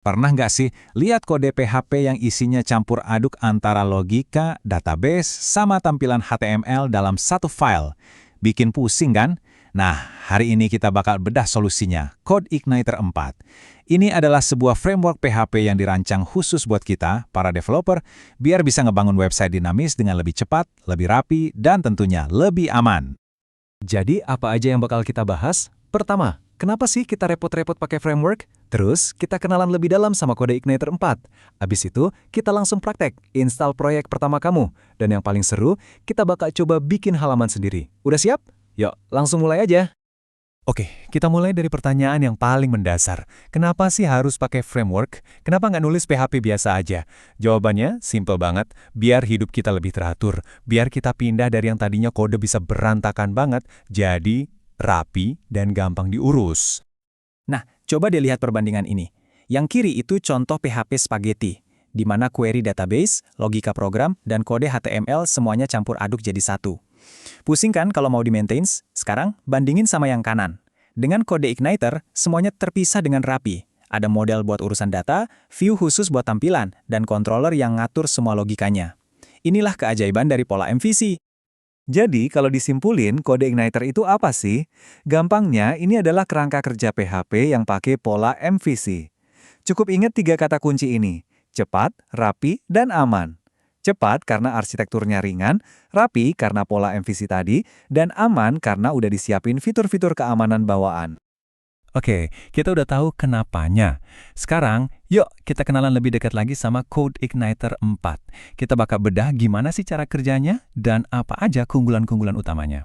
Pernah nggak sih lihat kode PHP yang isinya campur aduk antara logika, database, sama tampilan HTML dalam satu file? Bikin pusing kan? Nah, hari ini kita bakal bedah solusinya, CodeIgniter 4. Ini adalah sebuah framework PHP yang dirancang khusus buat kita, para developer, biar bisa ngebangun website dinamis dengan lebih cepat, lebih rapi, dan tentunya lebih aman. Jadi, apa aja yang bakal kita bahas? Pertama, kenapa sih kita repot-repot pakai framework? Terus, kita kenalan lebih dalam sama CodeIgniter 4. Abis itu, kita langsung praktek, install proyek pertama kamu. Dan yang paling seru, kita bakal coba bikin halaman sendiri. Udah siap? Yuk, langsung mulai aja. Oke, kita mulai dari pertanyaan yang paling mendasar. Kenapa sih harus pakai framework? Kenapa nggak nulis PHP biasa aja? Jawabannya simple banget, biar hidup kita lebih teratur. Biar kita pindah dari yang tadinya kode bisa berantakan banget, jadi rapi dan gampang diurus. Nah, coba dilihat perbandingan ini. Yang kiri itu contoh PHP spaghetti, di mana query database, logika program, dan kode HTML semuanya campur aduk jadi satu. Pusing kan kalau mau di-maintain? Sekarang, bandingin sama yang kanan. Dengan CodeIgniter, semuanya terpisah dengan rapi. Ada model buat urusan data, view khusus buat tampilan, dan controller yang ngatur semua logikanya. Inilah keajaiban dari pola MVC. Jadi, kalau disimpulin, CodeIgniter itu apa sih? Gampangnya, ini adalah kerangka kerja PHP yang pakai pola MVC. Cukup ingat 3 kata kunci ini, cepat, rapi, dan aman. Cepat karena arsitekturnya ringan, rapi karena pola MVC tadi, dan aman karena udah disiapin fitur-fitur keamanan bawaan. Oke, kita udah tahu kenapanya. Sekarang, yuk kita kenalan lebih dekat lagi sama CodeIgniter 4. Kita bakal bedah gimana sih cara kerjanya dan apa aja keunggulan-keunggulan utamanya.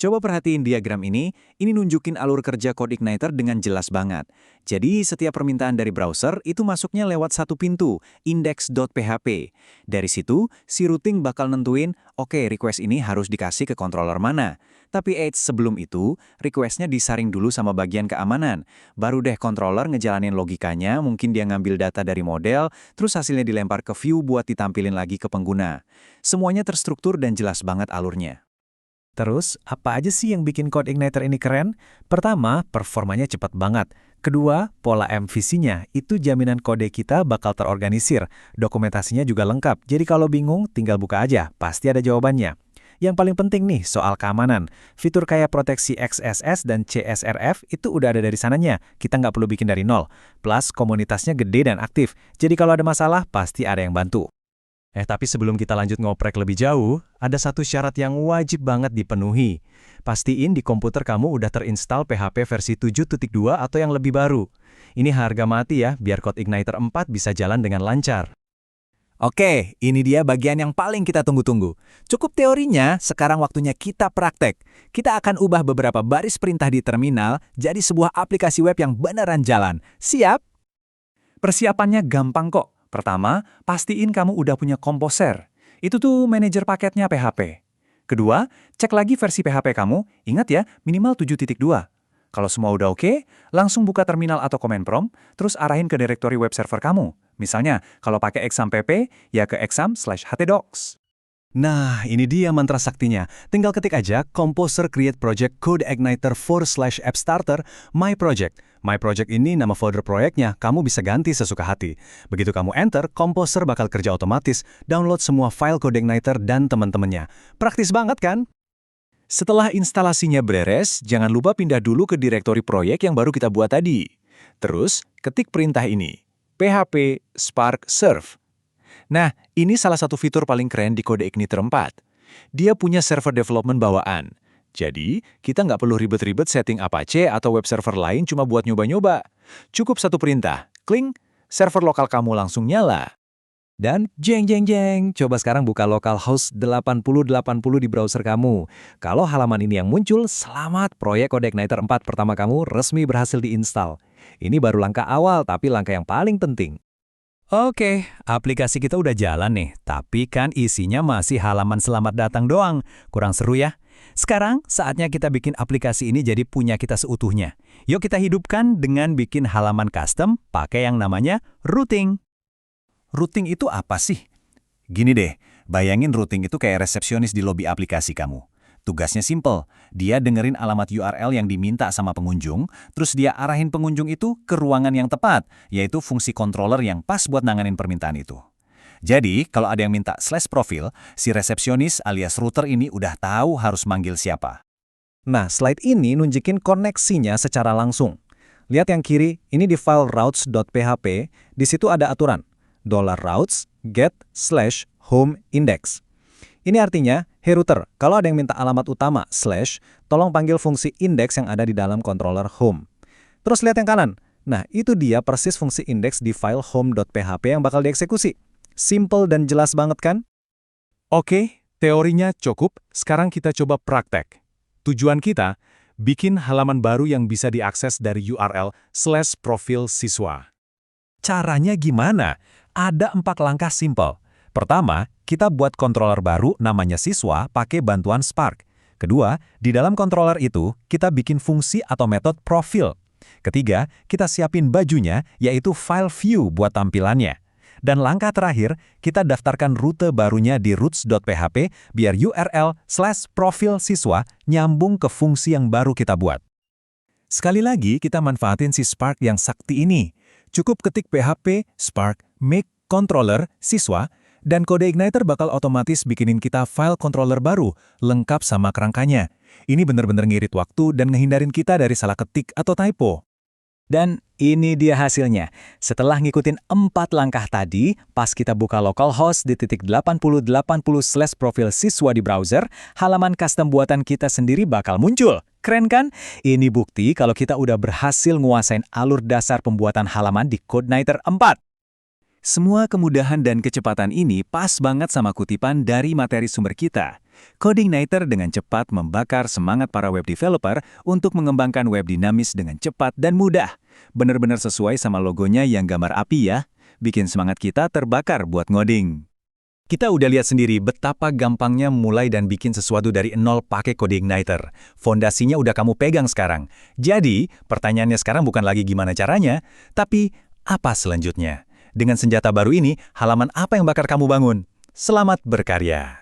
Coba perhatiin diagram ini nunjukin alur kerja CodeIgniter dengan jelas banget. Jadi setiap permintaan dari browser itu masuknya lewat satu pintu, index.php. Dari situ, si routing bakal nentuin, oke, request ini harus dikasih ke controller mana. Tapi sebelum itu, requestnya disaring dulu sama bagian keamanan. Baru deh controller ngejalanin logikanya, mungkin dia ngambil data dari model, terus hasilnya dilempar ke view buat ditampilin lagi ke pengguna. Semuanya terstruktur dan jelas banget alurnya. Terus, apa aja sih yang bikin CodeIgniter ini keren? Pertama, performanya cepat banget. Kedua, pola MVC-nya, itu jaminan kode kita bakal terorganisir. Dokumentasinya juga lengkap, jadi kalau bingung, tinggal buka aja, pasti ada jawabannya. Yang paling penting nih, soal keamanan. Fitur kayak proteksi XSS dan CSRF itu udah ada dari sananya, kita nggak perlu bikin dari nol. Plus, komunitasnya gede dan aktif, jadi kalau ada masalah, pasti ada yang bantu. Tapi sebelum kita lanjut ngoprek lebih jauh, ada satu syarat yang wajib banget dipenuhi. Pastiin di komputer kamu udah terinstall PHP versi 7.2 atau yang lebih baru. Ini harga mati ya, biar CodeIgniter 4 bisa jalan dengan lancar. Oke, ini dia bagian yang paling kita tunggu-tunggu. Cukup teorinya, sekarang waktunya kita praktek. Kita akan ubah beberapa baris perintah di terminal jadi sebuah aplikasi web yang beneran jalan. Siap? Persiapannya gampang kok. Pertama, pastiin kamu udah punya Composer. Itu tuh manajer paketnya PHP. Kedua, cek lagi versi PHP kamu, ingat ya, minimal 7.2. Kalau semua udah oke, langsung buka terminal atau command prompt, terus arahin ke direktori web server kamu. Misalnya, kalau pakai exam.pp, ya ke exam/htdocs. Nah, ini dia mantra saktinya. Tinggal ketik aja Composer Create Project CodeIgniter /AppStarter My Project. My Project ini nama folder proyeknya, kamu bisa ganti sesuka hati. Begitu kamu enter, Composer bakal kerja otomatis, download semua file CodeIgniter dan teman-temannya. Praktis banget kan? Setelah instalasinya beres, jangan lupa pindah dulu ke direktori proyek yang baru kita buat tadi. Terus, ketik perintah ini, php spark serve. Nah, ini salah satu fitur paling keren di CodeIgniter 4. Dia punya server development bawaan. Jadi, kita nggak perlu ribet-ribet setting Apache atau web server lain cuma buat nyoba-nyoba. Cukup satu perintah, klik, server lokal kamu langsung nyala. Dan jeng jeng jeng, coba sekarang buka localhost 8080 di browser kamu. Kalau halaman ini yang muncul, selamat, proyek CodeIgniter 4 pertama kamu resmi berhasil diinstal. Ini baru langkah awal, tapi langkah yang paling penting. Oke, aplikasi kita udah jalan nih, tapi kan isinya masih halaman selamat datang doang. Kurang seru ya? Sekarang saatnya kita bikin aplikasi ini jadi punya kita seutuhnya. Yuk kita hidupkan dengan bikin halaman custom pakai yang namanya routing. Routing itu apa sih? Gini deh, bayangin routing itu kayak resepsionis di lobi aplikasi kamu. Tugasnya simple. Dia dengerin alamat URL yang diminta sama pengunjung, terus dia arahin pengunjung itu ke ruangan yang tepat, yaitu fungsi controller yang pas buat nanganin permintaan itu. Jadi, kalau ada yang minta /profil, si resepsionis alias router ini udah tahu harus manggil siapa. Nah, slide ini nunjukin koneksinya secara langsung. Lihat yang kiri, ini di file routes.php, di situ ada aturan $routes get/home index. Ini artinya, hey router, kalau ada yang minta alamat utama /, tolong panggil fungsi index yang ada di dalam controller home. Terus lihat yang kanan. Nah, itu dia persis fungsi index di file home.php yang bakal dieksekusi. Simple dan jelas banget kan? Oke, teorinya cukup. Sekarang kita coba praktek. Tujuan kita, bikin halaman baru yang bisa diakses dari URL /profil siswa. Caranya gimana? Ada 4 langkah simple. Pertama, kita buat controller baru namanya siswa pakai bantuan Spark. Kedua, di dalam controller itu, kita bikin fungsi atau metode profil. Ketiga, kita siapin bajunya, yaitu file view buat tampilannya. Dan langkah terakhir, kita daftarkan rute barunya di routes.php biar URL /profil siswa nyambung ke fungsi yang baru kita buat. Sekali lagi, kita manfaatin si Spark yang sakti ini. Cukup ketik php spark make controller siswa, dan kode Igniter bakal otomatis bikinin kita file controller baru, lengkap sama kerangkanya. Ini bener-bener ngirit waktu dan ngehindarin kita dari salah ketik atau typo. Dan ini dia hasilnya. Setelah ngikutin 4 langkah tadi, pas kita buka localhost di titik 8080/profil siswa di browser, halaman custom buatan kita sendiri bakal muncul. Keren kan? Ini bukti kalau kita udah berhasil nguasain alur dasar pembuatan halaman di CodeIgniter 4. Semua kemudahan dan kecepatan ini pas banget sama kutipan dari materi sumber kita. CodeIgniter dengan cepat membakar semangat para web developer untuk mengembangkan web dinamis dengan cepat dan mudah. Bener-bener sesuai sama logonya yang gambar api ya. Bikin semangat kita terbakar buat ngoding. Kita udah lihat sendiri betapa gampangnya mulai dan bikin sesuatu dari nol pakai CodeIgniter. Fondasinya udah kamu pegang sekarang. Jadi, pertanyaannya sekarang bukan lagi gimana caranya, tapi apa selanjutnya? Dengan senjata baru ini, halaman apa yang bakal kamu bangun? Selamat berkarya!